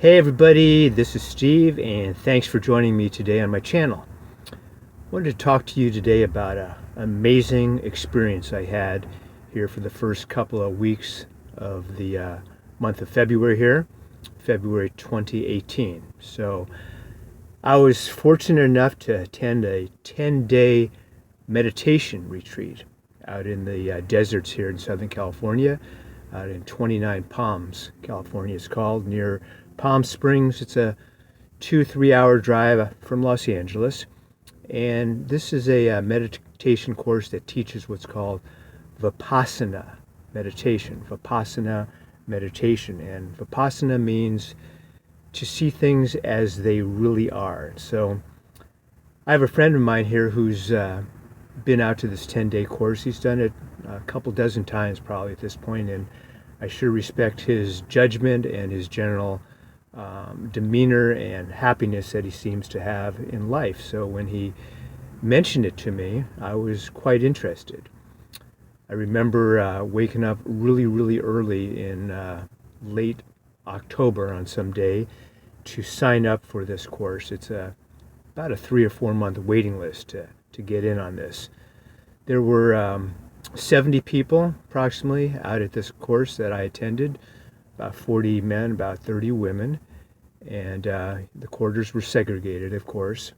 Hey everybody, this is Steve and thanks for joining me today on my channel. I wanted to talk to you today about an amazing experience I had here for the first couple of weeks of the month of February here, February 2018. So I was fortunate enough to attend a 10-day meditation retreat out in the deserts here in Southern California, out in 29 Palms, California it's called, near Palm Springs. It's a 2-3 hour drive from Los Angeles, and this is a meditation course that teaches what's called Vipassana meditation. Vipassana meditation, and Vipassana means to see things as they really are. So I have a friend of mine here who's been out to this 10-day course. He's done it a couple dozen times probably at this point, and I sure respect his judgment and his general demeanor and happiness that he seems to have in life. So when he mentioned it to me, I was quite interested. I remember waking up really early in late October on some day to sign up for this course. It's about a 3 or 4 month waiting list to get in on this. There were 70 people approximately out at this course that I attended, about 40 men, about 30 women, and the quarters were segregated, of course,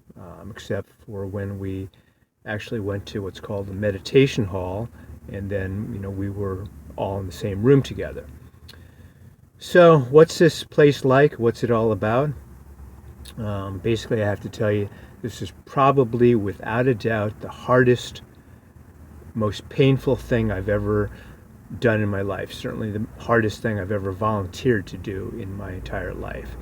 except for when we actually went to what's called the meditation hall, and then we were all in the same room together. So what's this place like? What's it all about? Basically, I have to tell you, this is probably without a doubt the hardest, most painful thing I've ever done in my life. Certainly the hardest thing I've ever volunteered to do in my entire life.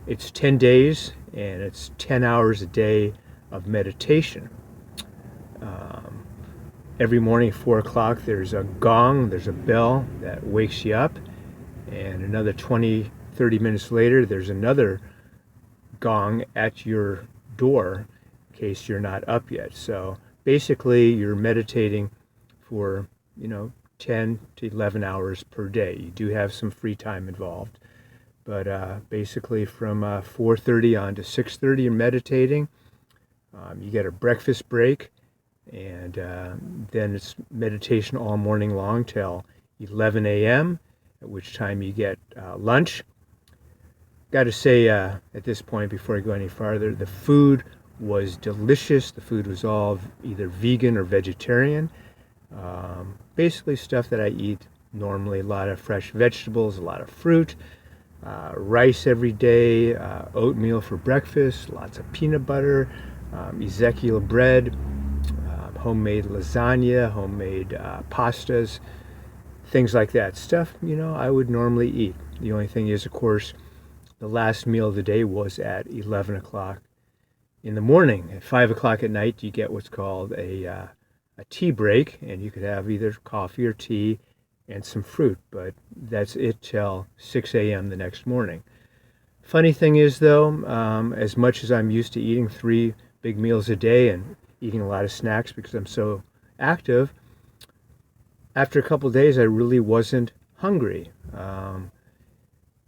It's 10 days and it's 10 hours a day of meditation. Every morning at 4 o'clock there's a gong, there's a bell that wakes you up, and another 20-30 minutes later there's another gong at your door in case you're not up yet. So basically you're meditating for 10 to 11 hours per day. You do have some free time involved, but basically from 4:30 on to 6:30 you're meditating. You get a breakfast break, and then it's meditation all morning long till 11 a.m., at which time you get lunch. Got to say at this point, before I go any farther, the food was delicious. The food was all either vegan or vegetarian. Basically stuff that I eat normally. A lot of fresh vegetables, a lot of fruit, rice every day, oatmeal for breakfast, lots of peanut butter, Ezekiel bread, homemade lasagna, homemade pastas, things like that. Stuff, I would normally eat. The only thing is, of course, the last meal of the day was at 11 o'clock in the morning. At 5 o'clock at night, you get what's called a tea break, and you could have either coffee or tea and some fruit, but that's it till 6 a.m. the next morning. Funny thing is, though, as much as I'm used to eating 3 big meals a day and eating a lot of snacks because I'm so active, after a couple of days I really wasn't hungry.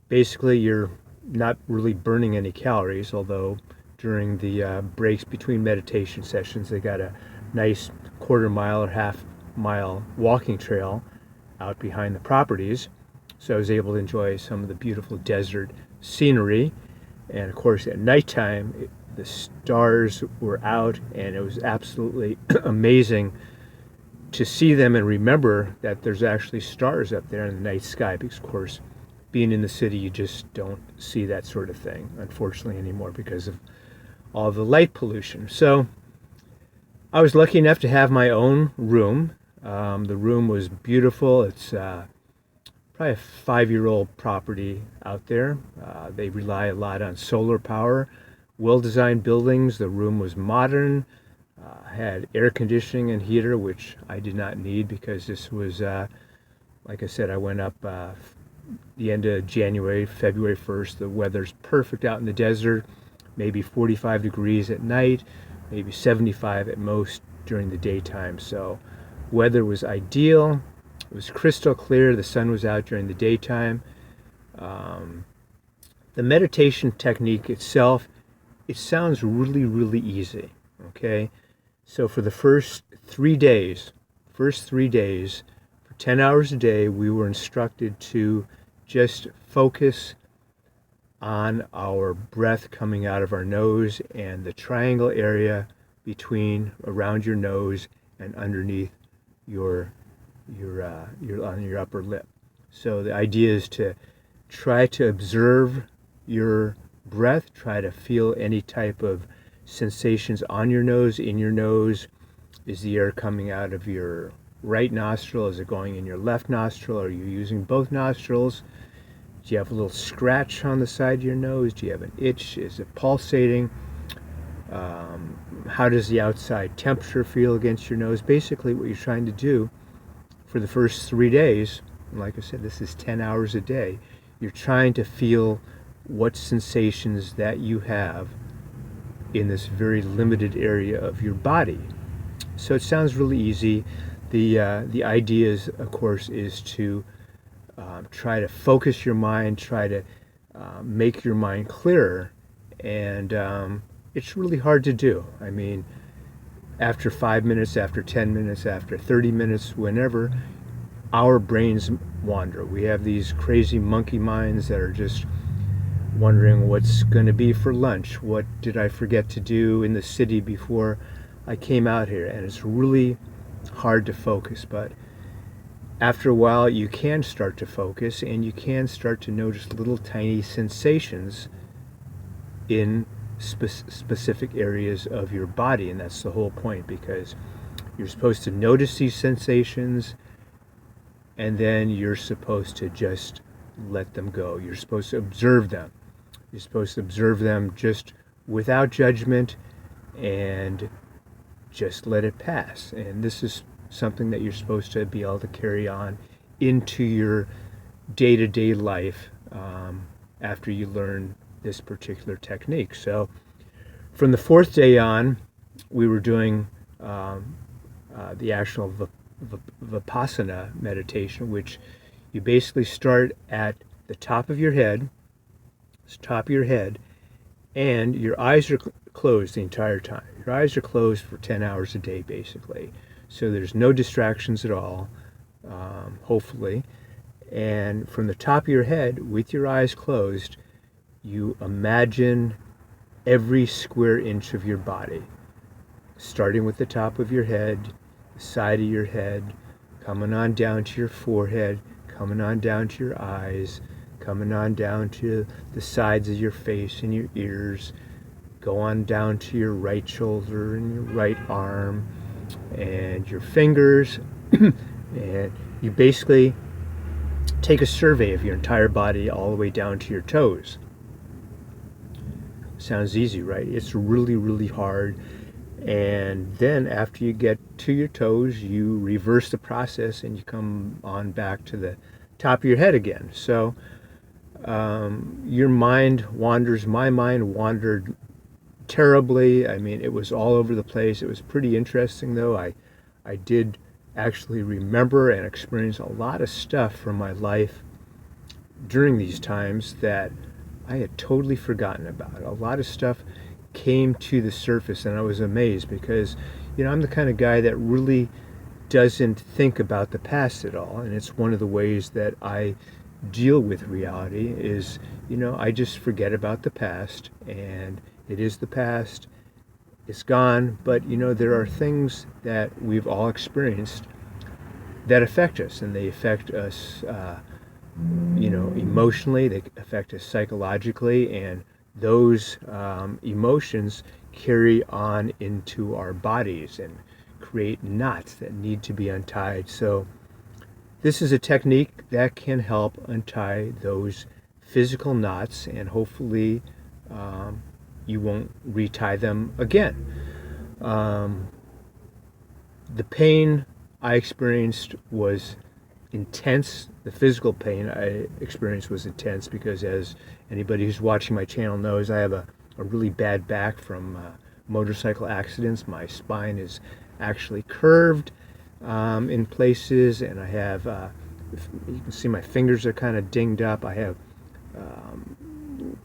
Basically you're not really burning any calories, although during the breaks between meditation sessions they got a nice quarter-mile or half-mile walking trail out behind the properties, so I was able to enjoy some of the beautiful desert scenery. And of course at nighttime the stars were out, and it was absolutely amazing to see them and remember that there's actually stars up there in the night sky, because of course being in the city you just don't see that sort of thing, unfortunately, anymore because of all the light pollution. So I was lucky enough to have my own room. The room was beautiful. It's probably a 5-year-old property out there. They rely a lot on solar power, well-designed buildings. The room was modern, had air conditioning and heater, which I did not need because this was, like I said, I went up the end of January, February 1st. The weather's perfect out in the desert, maybe 45 degrees at night, maybe 75 at most during the daytime. So weather was ideal. It was crystal clear. The sun was out during the daytime. The meditation technique itself, it sounds really, really easy, okay? So for the first 3 days, for 10 hours a day, we were instructed to just focus on our breath coming out of our nose and the triangle area around your nose and underneath your on your upper lip. So the idea is to try to observe your breath, try to feel any type of sensations on your nose, in your nose. Is the air coming out of your right nostril? Is it going in your left nostril? Are you using both nostrils? Do you have a little scratch on the side of your nose? Do you have an itch? Is it pulsating? How does the outside temperature feel against your nose? Basically, what you're trying to do for the first 3 days, and like I said, this is 10 hours a day, you're trying to feel what sensations that you have in this very limited area of your body. So it sounds really easy. The idea is, of course, is to try to focus your mind, try to make your mind clearer, and it's really hard to do. I mean, after 5 minutes, after 10 minutes, after 30 minutes, whenever, our brains wander. We have these crazy monkey minds that are just wondering what's going to be for lunch. What did I forget to do in the city before I came out here? And it's really hard to focus, but after a while you can start to focus and you can start to notice little tiny sensations in specific areas of your body. And that's the whole point, because you're supposed to notice these sensations and then you're supposed to just let them go. You're supposed to observe them. You're supposed to observe them just without judgment and just let it pass. And this is something that you're supposed to be able to carry on into your day-to-day life after you learn this particular technique. So from the 4th day on, we were doing the actual Vipassana meditation, which you basically start at the top of your head, and your eyes are closed the entire time. Your eyes are closed for 10 hours a day, basically. So there's no distractions at all, hopefully. And from the top of your head, with your eyes closed, you imagine every square inch of your body, starting with the top of your head, the side of your head, coming on down to your forehead, coming on down to your eyes, coming on down to the sides of your face and your ears, go on down to your right shoulder and your right arm and your fingers. And you basically take a survey of your entire body all the way down to your toes. Sounds easy, right? It's really, really hard. And then after you get to your toes, you reverse the process and you come on back to the top of your head again. So your mind wanders. My mind wandered terribly. I mean, it was all over the place. It was pretty interesting, though. I did actually remember and experience a lot of stuff from my life during these times that I had totally forgotten about. A lot of stuff came to the surface, and I was amazed because, you know, I'm the kind of guy that really doesn't think about the past at all. And it's one of the ways that I deal with reality is, you know, I just forget about the past, and it is the past. It's gone. But, you know, there are things that we've all experienced that affect us, and they affect us, you know, emotionally, they affect us psychologically, and those emotions carry on into our bodies and create knots that need to be untied. So this is a technique that can help untie those physical knots, and hopefully you won't retie them again. The pain I experienced was intense. The physical pain I experienced was intense because, as anybody who's watching my channel knows, I have a really bad back from motorcycle accidents. My spine is actually curved in places, and I have, you can see my fingers are kind of dinged up. I have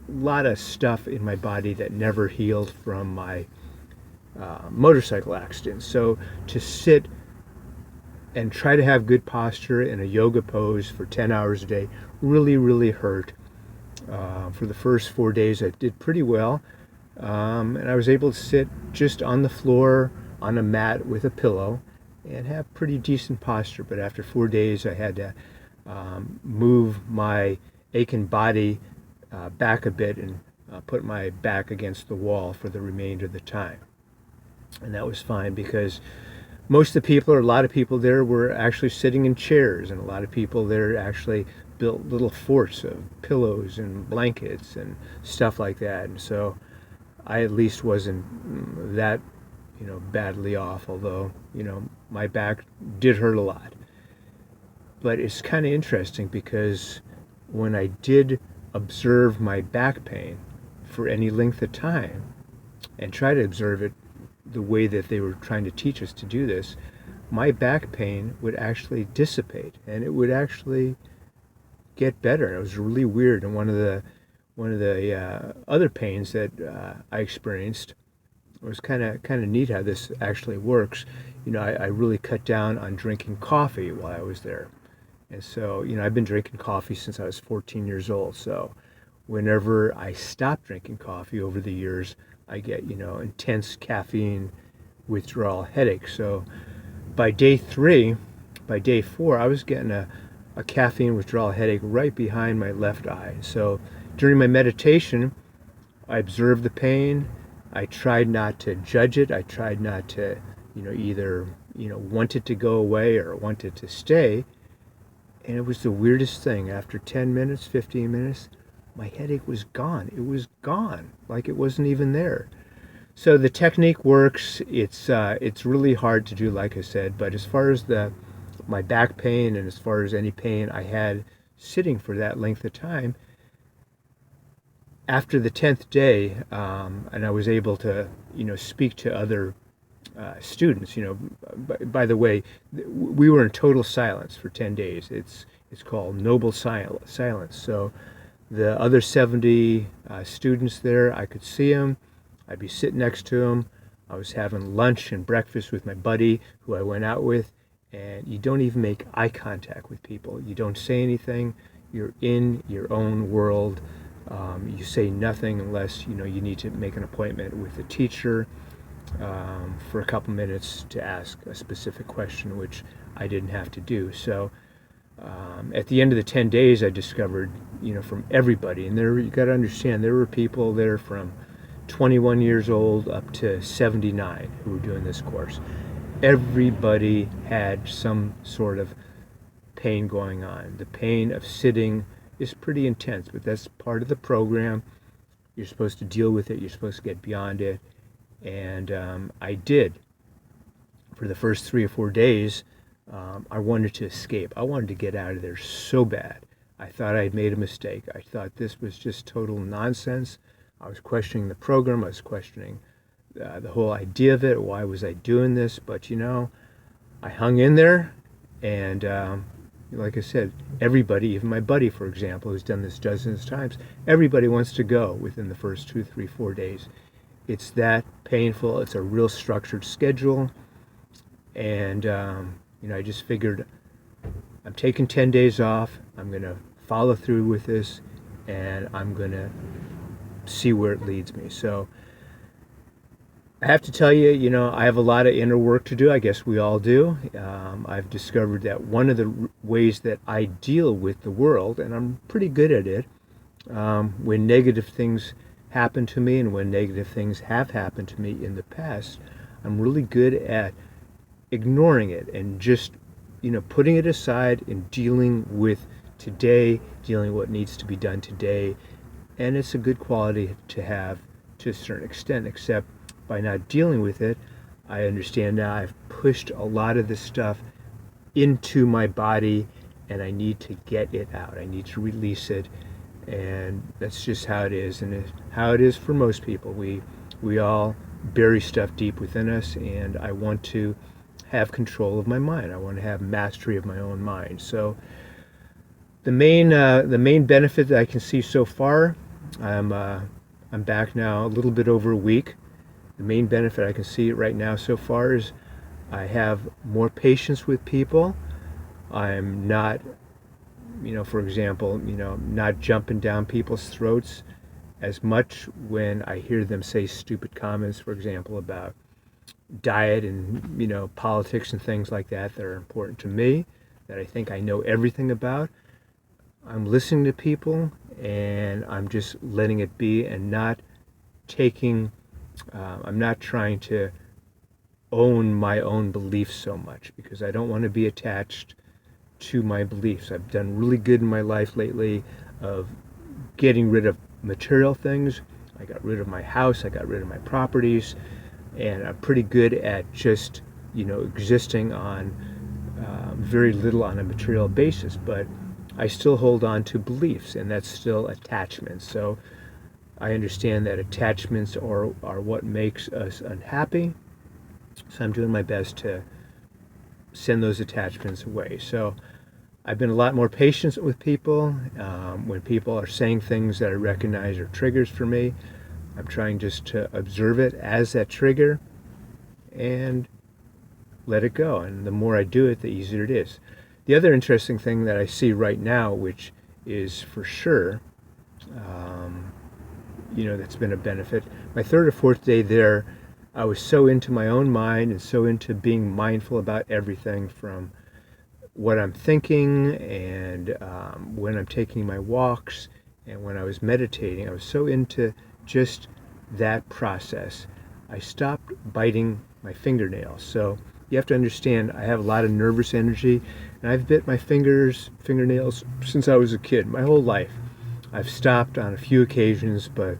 lot of stuff in my body that never healed from my motorcycle accident. So to sit and try to have good posture in a yoga pose for 10 hours a day really, really hurt. For the first 4 days, I did pretty well. And I was able to sit just on the floor on a mat with a pillow and have pretty decent posture. But after 4 days, I had to move my aching body back a bit and put my back against the wall for the remainder of the time. And that was fine because most of the people, or a lot of people there, were actually sitting in chairs, and a lot of people there actually built little forts of pillows and blankets and stuff like that. And so I at least wasn't that, badly off, although, my back did hurt a lot. But it's kind of interesting because when I did observe my back pain for any length of time and try to observe it the way that they were trying to teach us to do this, my back pain would actually dissipate and it would actually get better. It was really weird. And one of the other pains that I experienced was kind of neat how this actually works. I really cut down on drinking coffee while I was there. And so, I've been drinking coffee since I was 14 years old. So whenever I stop drinking coffee over the years, I get, intense caffeine withdrawal headaches. So by day 4, I was getting a caffeine withdrawal headache right behind my left eye. So during my meditation, I observed the pain. I tried not to judge it. I tried not to, either, want it to go away or want it to stay. And it was the weirdest thing. After 10 minutes, 15 minutes, my headache was gone. It was gone, like it wasn't even there. So the technique works. It's really hard to do, like I said. But as far as my back pain and as far as any pain I had sitting for that length of time, after the 10th day, and I was able to, speak to other students. By the way, we were in total silence for 10 days. It's called noble silence. So the other 70 students there, I could see them. I'd be sitting next to them. I was having lunch and breakfast with my buddy who I went out with, and you don't even make eye contact with people. You don't say anything. You're in your own world. You say nothing unless you need to make an appointment with the teacher for a couple minutes to ask a specific question, which I didn't have to do. So at the end of the 10 days, I discovered, from everybody, and you got to understand, there were people there from 21 years old up to 79 who were doing this course. Everybody had some sort of pain going on. The pain of sitting is pretty intense, but that's part of the program. You're supposed to deal with it. You're supposed to get beyond it. And I did. For the first 3 or 4 days, I wanted to escape. I wanted to get out of there so bad. I thought I had made a mistake. I thought this was just total nonsense. I was questioning the program. I was questioning the whole idea of it. Why was I doing this? But, I hung in there. And like I said, everybody, even my buddy, for example, who's done this dozens of times, everybody wants to go within the first 2, 3, 4 days. It's that painful. It's a real structured schedule. And, I just figured I'm taking 10 days off. I'm going to follow through with this, and I'm going to see where it leads me. So I have to tell you, I have a lot of inner work to do. I guess we all do. I've discovered that one of the ways that I deal with the world, and I'm pretty good at it, when negative things happen to me and when negative things have happened to me in the past, I'm really good at ignoring it and just, putting it aside and dealing with today, dealing with what needs to be done today. And it's a good quality to have to a certain extent, except by not dealing with it, I understand now I've pushed a lot of this stuff into my body and I need to get it out. I need to release it. And that's just how it is. And it's how it is for most people. We all bury stuff deep within us, and I want to have control of my mind. I want to have mastery of my own mind. So the main benefit that I can see so far, I'm back now a little bit over a week. The main benefit I can see right now so far is I have more patience with people. I'm not, for example, not jumping down people's throats as much when I hear them say stupid comments, for example, about diet and, politics and things like that are important to me, that I think I know everything about. I'm listening to people and I'm just letting it be and not taking, I'm not trying to own my own beliefs so much, because I don't want to be attached to my beliefs. I've done really good in my life lately of getting rid of material things. I got rid of my house, I got rid of my properties, and I'm pretty good at just, existing on very little on a material basis, but I still hold on to beliefs, and that's still attachments. So I understand that attachments are what makes us unhappy. So I'm doing my best to send those attachments away. So I've been a lot more patient with people. When people are saying things that I recognize are triggers for me, I'm trying just to observe it as that trigger and let it go. And the more I do it, the easier it is. The other interesting thing that I see right now, which is for sure, that's been a benefit. My third or fourth day there, I was so into my own mind and so into being mindful about everything from what I'm thinking and when I'm taking my walks and when I was meditating. I was so into just that process. I stopped biting my fingernails. So you have to understand, I have a lot of nervous energy, and I've bit my fingernails since I was a kid, my whole life. I've stopped on a few occasions, but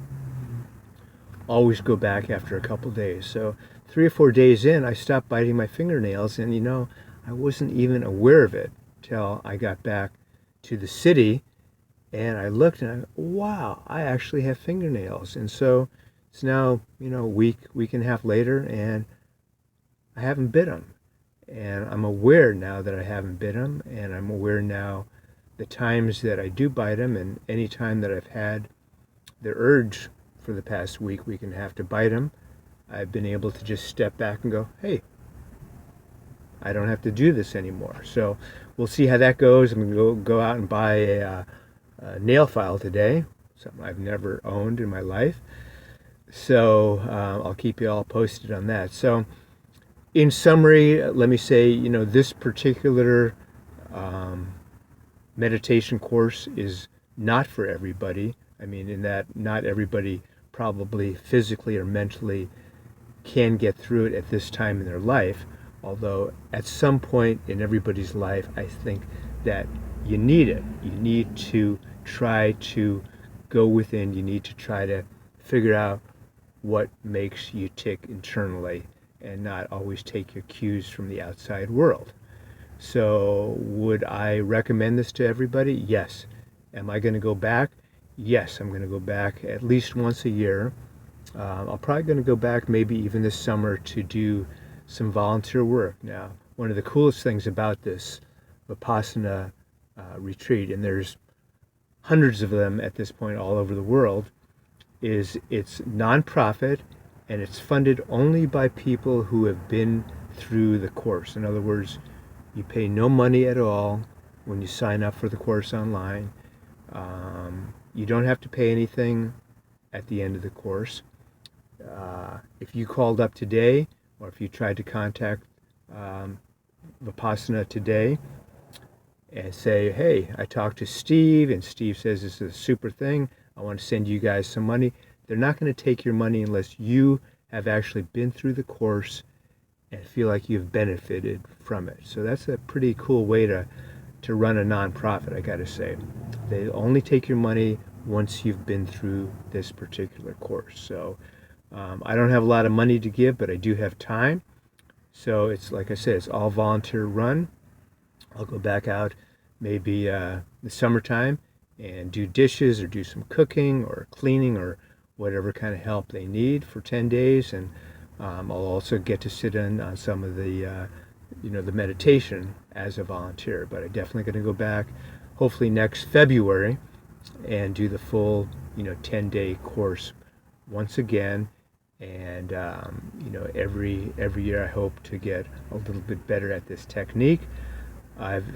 always go back after a couple days. So 3 or 4 days in, I stopped biting my fingernails, and I wasn't even aware of it till I got back to the city, and I looked and wow, I actually have fingernails. And so it's now, a week and a half later, and I haven't bit them. And I'm aware now that I haven't bit them, and I'm aware now the times that I do bite them, and any time that I've had the urge for the past week and a half to bite them, I've been able to just step back and go, hey, I don't have to do this anymore. So we'll see how that goes. I'm going to go out and buy a nail file today, something I've never owned in my life. So I'll keep you all posted on that. So in summary, let me say, this particular meditation course is not for everybody. I mean, in that not everybody probably physically or mentally can get through it at this time in their life. Although at some point in everybody's life, I think that you need it. You need to try to go within. You need to try to figure out what makes you tick internally and not always take your cues from the outside world. So would I recommend this to everybody? Yes. Am I going to go back? Yes, I'm going to go back at least once a year. I'm probably going to go back maybe even this summer to do some volunteer work. Now, one of the coolest things about this Vipassana retreat, and there's hundreds of them at this point all over the world, is it's nonprofit and it's funded only by people who have been through the course. In other words, you pay no money at all when you sign up for the course online. You don't have to pay anything at the end of the course. If you called up today, or if you tried to contact Vipassana today and say, hey, I talked to Steve, and Steve says this is a super thing, I want to send you guys some money, they're not going to take your money unless you have actually been through the course and feel like you've benefited from it. So that's a pretty cool way to run a nonprofit, I got to say. They only take your money once you've been through this particular course. So I don't have a lot of money to give, but I do have time. So it's, like I said, it's all volunteer run. I'll go back out maybe the summertime and do dishes or do some cooking or cleaning or whatever kind of help they need for 10 days. And I'll also get to sit in on some of the, the meditation as a volunteer. But I'm definitely going to go back. hopefully next February, and do the full 10-day course once again. And every year I hope to get a little bit better at this technique. I've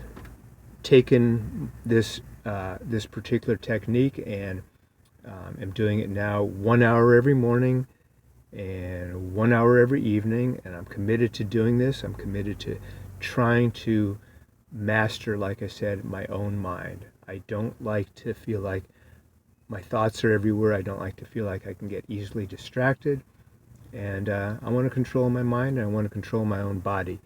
taken this particular technique and am doing it now 1 hour every morning and 1 hour every evening, and I'm committed to doing this. I'm committed to trying to master, like I said, my own mind. I don't like to feel like my thoughts are everywhere. I don't like to feel like I can get easily distracted. And I want to control my mind, and I want to control my own body.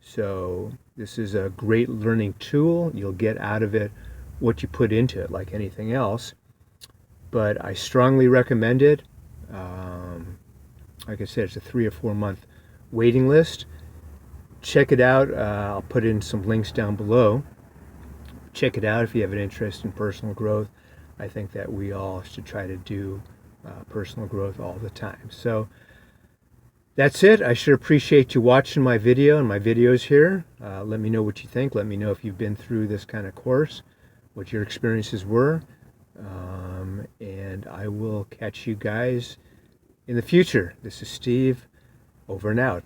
So this is a great learning tool. You'll get out of it what you put into it, like anything else. But I strongly recommend it. Like I said, it's a 3 or 4 month waiting list. Check it out. I'll put in some links down below. Check it out if you have an interest in personal growth. I think that we all should try to do personal growth all the time. So that's it. I sure appreciate you watching my video and my videos here. Let me know what you think. Let me know if you've been through this kind of course, what your experiences were. And I will catch you guys in the future. This is Steve, over and out.